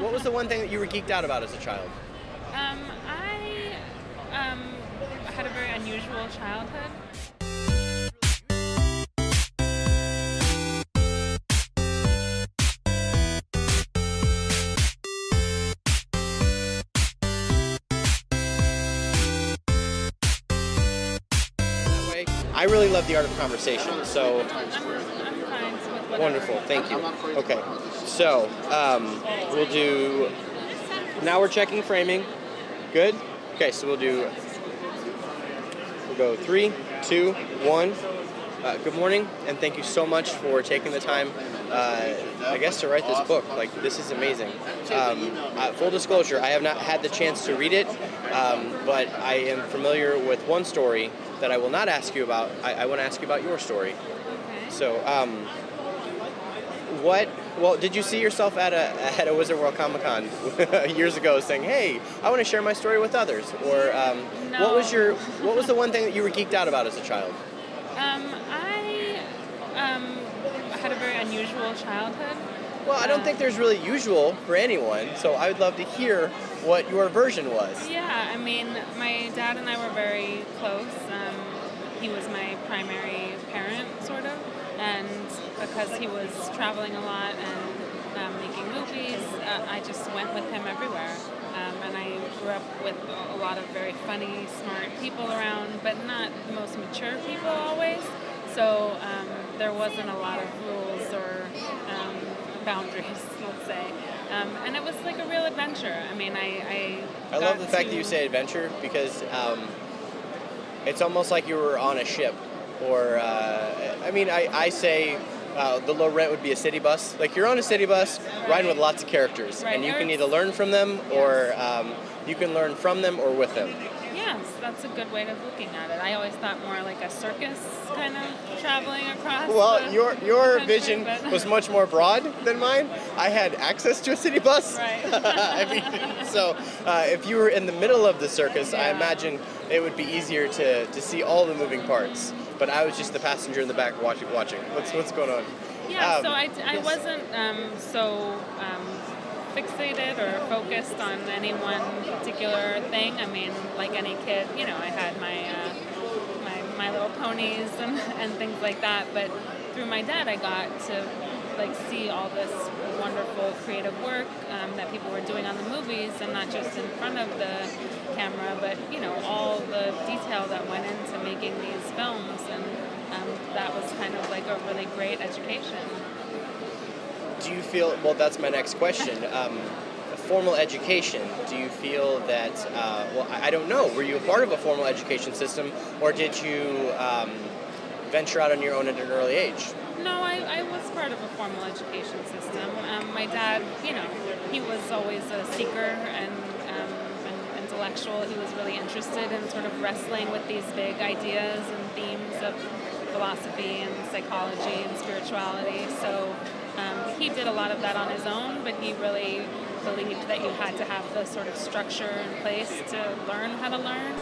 What was the one thing that you were geeked out about as a child? I had a very unusual childhood. That way, I really love the art of conversation, so I'm fine with whatever. wonderful. Thank you. Okay, so we'll do. Now we're checking framing. Good. Okay, so we'll go 3, 2, 1. Good morning, and thank you so much for taking the time, I guess, to write this book. Like, this is amazing. Full disclosure, I have not had the chance to read it, but I am familiar with one story that I will not ask you about. I want to ask you about your story. Okay. So, did you see yourself at a Wizard World Comic Con years ago saying, "Hey, I want to share my story with others"? Or No. what was the one thing that you were geeked out about as a child? I had a very unusual childhood. Well, I don't think there's really usual for anyone, so I would love to hear what your version was. Yeah, I mean, my dad and I were very close. He was my primary parent, sort of, and because he was traveling a lot and making movies, I just went with him everywhere. And I grew up with a lot of very funny, smart people around, but not the most mature people always. So there wasn't a lot of rules or boundaries, let's say. And it was like a real adventure. I mean, I love the fact that you say adventure, because it's almost like you were on a ship. Or, I say the low rent would be a city bus. Like, you're on a city bus riding with lots of characters, Right. and you can either learn from them, or you can learn from them or with them. Yes, that's a good way of looking at it. I always thought more like a circus kind of traveling across. Well, the your country, vision but- was much more broad than mine. I had access to a city bus. Right. So if you were in the middle of the circus, I Yeah. imagine it would be easier to see all the moving parts. But I was just the passenger in the back watching. What's going on? Yeah, so I yes. wasn't so fixated or focused on any one particular thing. I mean, like any kid, I had my little ponies and things like that. But through my dad, I got to see all this wonderful creative work that people were doing on the movies, and not just in front of the camera, but all the detail that went into making these films, and that was kind of like a really great education. Do you feel, well, that's my next question. Formal education, do you feel that, I don't know, were you a part of a formal education system, or did you venture out on your own at an early age? No, I was part of a formal education system. My dad, he was always a seeker and intellectual. He was really interested in sort of wrestling with these big ideas and themes of philosophy and psychology and spirituality. So he did a lot of that on his own, but he really believed that you had to have the sort of structure in place to learn how to learn.